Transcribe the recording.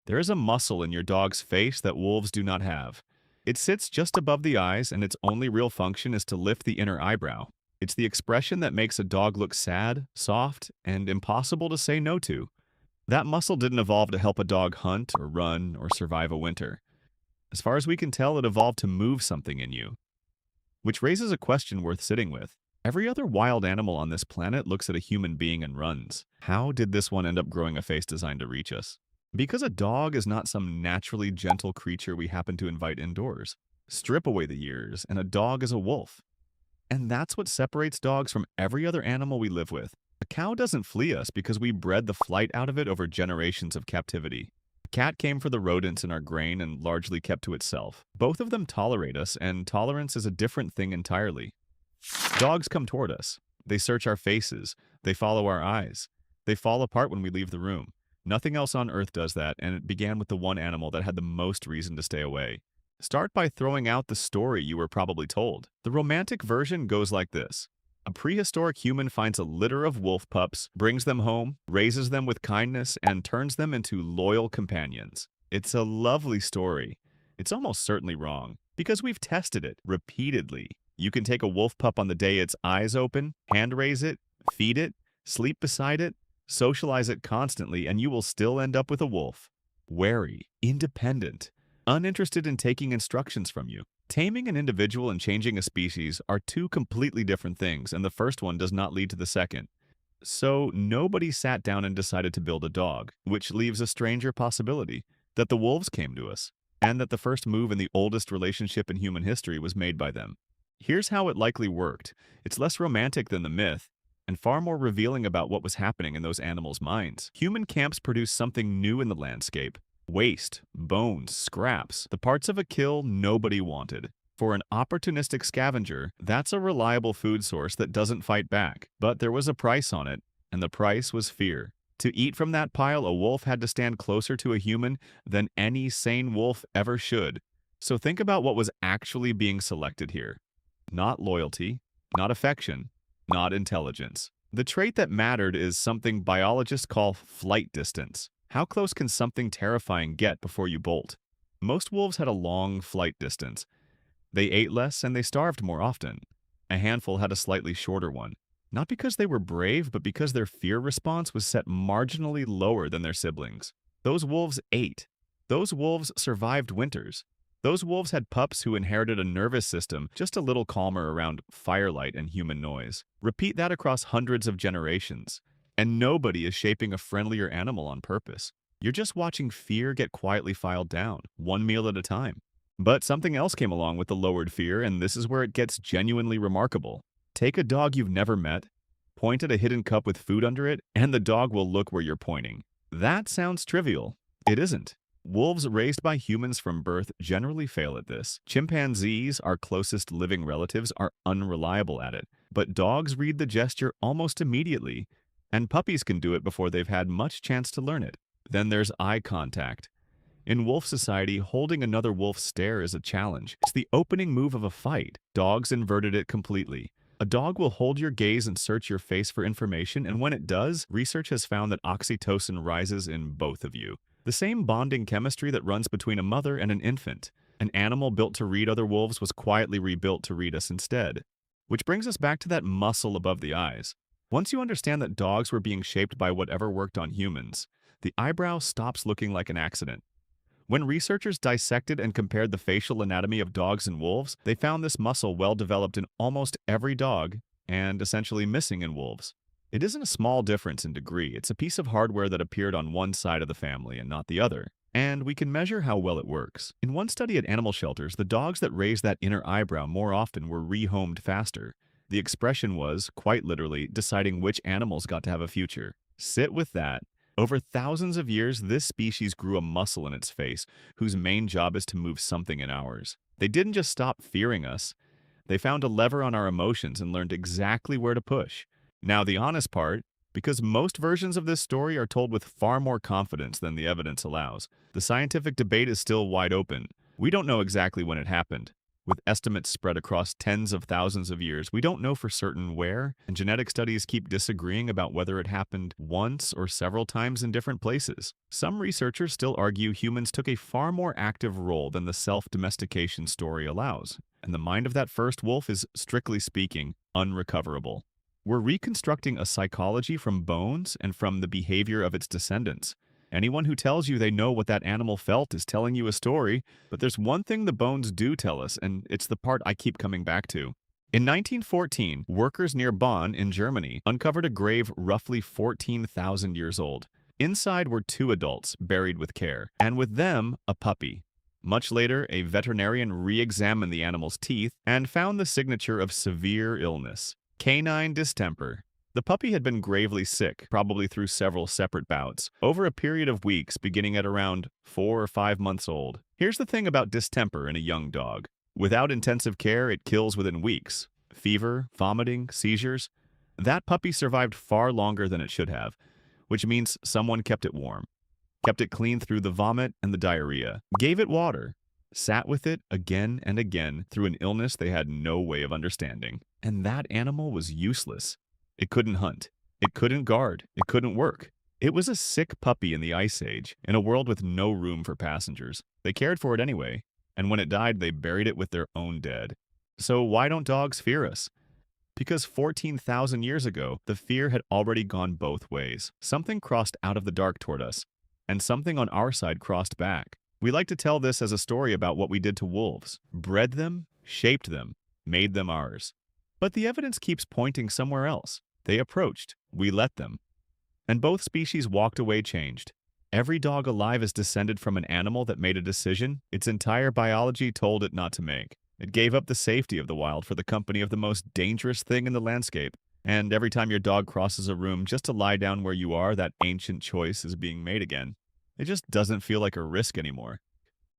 There is a muscle in your dog's face that wolves do not have. It sits just above the eyes, and its only real function is to lift the inner eyebrow. It's the expression that makes a dog look sad, soft, and impossible to say no to. That muscle didn't evolve to help a dog hunt or run or survive a winter. As far as we can tell, it evolved to move something in you. Which raises a question worth sitting with. Every other wild animal on this planet looks at a human being and runs. How did this one end up growing a face designed to reach us? Because a dog is not some naturally gentle creature we happen to invite indoors. Strip away the years, and a dog is a wolf. And that's what separates dogs from every other animal we live with. A cow doesn't flee us because we bred the flight out of it over generations of captivity. A cat came for the rodents in our grain and largely kept to itself. Both of them tolerate us, and tolerance is a different thing entirely. Dogs come toward us. They search our faces. They follow our eyes. They fall apart when we leave the room. Nothing else on Earth does that, and it began with the one animal that had the most reason to stay away. Start by throwing out the story you were probably told. The romantic version goes like this. A prehistoric human finds a litter of wolf pups, brings them home, raises them with kindness, and turns them into loyal companions. It's a lovely story. It's almost certainly wrong, because we've tested it repeatedly. You can take a wolf pup on the day its eyes open, hand raise it, feed it, sleep beside it, socialize it constantly, and you will still end up with a wolf. Wary, independent, uninterested in taking instructions from you. Taming an individual and changing a species are two completely different things, and the first one does not lead to the second. So nobody sat down and decided to build a dog, which leaves a stranger possibility, that the wolves came to us, and that the first move in the oldest relationship in human history was made by them. Here's how it likely worked. It's less romantic than the myth, and far more revealing about what was happening in those animals' minds. Human camps produced something new in the landscape. Waste, bones, scraps, the parts of a kill nobody wanted. For an opportunistic scavenger, that's a reliable food source that doesn't fight back. But there was a price on it, and the price was fear. To eat from that pile, a wolf had to stand closer to a human than any sane wolf ever should. So think about what was actually being selected here. Not loyalty, not affection, not intelligence. The trait that mattered is something biologists call flight distance. How close can something terrifying get before you bolt? Most wolves had a long flight distance. They ate less and they starved more often. A handful had a slightly shorter one. Not because they were brave, but because their fear response was set marginally lower than their siblings. Those wolves ate. Those wolves survived winters. Those wolves had pups who inherited a nervous system just a little calmer around firelight and human noise. Repeat that across hundreds of generations, and nobody is shaping a friendlier animal on purpose. You're just watching fear get quietly filed down, one meal at a time. But something else came along with the lowered fear, and this is where it gets genuinely remarkable. Take a dog you've never met, point at a hidden cup with food under it, and the dog will look where you're pointing. That sounds trivial. It isn't. Wolves raised by humans from birth generally fail at this. Chimpanzees, our closest living relatives, are unreliable at it. But dogs read the gesture almost immediately, and puppies can do it before they've had much chance to learn it. Then there's eye contact. In wolf society, holding another wolf's stare is a challenge. It's the opening move of a fight. Dogs inverted it completely. A dog will hold your gaze and search your face for information, and when it does, research has found that oxytocin rises in both of you. The same bonding chemistry that runs between a mother and an infant. An animal built to read other wolves was quietly rebuilt to read us instead. Which brings us back to that muscle above the eyes. Once you understand that dogs were being shaped by whatever worked on humans, the eyebrow stops looking like an accident. When researchers dissected and compared the facial anatomy of dogs and wolves, they found this muscle well developed in almost every dog and essentially missing in wolves. It isn't a small difference in degree, it's a piece of hardware that appeared on one side of the family and not the other. And we can measure how well it works. In one study at animal shelters, the dogs that raised that inner eyebrow more often were rehomed faster. The expression was, quite literally, deciding which animals got to have a future. Sit with that. Over thousands of years, this species grew a muscle in its face, whose main job is to move something in ours. They didn't just stop fearing us. They found a lever on our emotions and learned exactly where to push. Now, the honest part, because most versions of this story are told with far more confidence than the evidence allows, the scientific debate is still wide open. We don't know exactly when it happened. with estimates spread across tens of thousands of years. We don't know for certain where, and genetic studies keep disagreeing about whether it happened once or several times in different places. Some researchers still argue humans took a far more active role than the self-domestication story allows, and the mind of that first wolf is, strictly speaking, unrecoverable. We're reconstructing a psychology from bones and from the behavior of its descendants. Anyone who tells you they know what that animal felt is telling you a story, but there's one thing the bones do tell us, and it's the part I keep coming back to. In 1914, workers near Bonn in Germany uncovered a grave roughly 14,000 years old. Inside were two adults buried with care, and with them, a puppy. Much later, a veterinarian re-examined the animal's teeth and found the signature of severe illness: canine distemper. The puppy had been gravely sick, probably through several separate bouts, over a period of weeks beginning at around 4 or 5 months old. Here's the thing about distemper in a young dog. Without intensive care, it kills within weeks. Fever, vomiting, seizures. That puppy survived far longer than it should have, which means someone kept it warm, kept it clean through the vomit and the diarrhea, gave it water, sat with it again and again through an illness they had no way of understanding. And that animal was useless. It couldn't hunt. It couldn't guard. It couldn't work. It was a sick puppy in the Ice Age, in a world with no room for passengers. They cared for it anyway, and when it died, they buried it with their own dead. So why don't dogs fear us? Because 14,000 years ago, the fear had already gone both ways. Something crossed out of the dark toward us, and something on our side crossed back. We like to tell this as a story about what we did to wolves. Bred them, shaped them, made them ours. But the evidence keeps pointing somewhere else. They approached, we let them. And both species walked away changed. Every dog alive is descended from an animal that made a decision its entire biology told it not to make. It gave up the safety of the wild for the company of the most dangerous thing in the landscape. And every time your dog crosses a room just to lie down where you are, that ancient choice is being made again. It just doesn't feel like a risk anymore.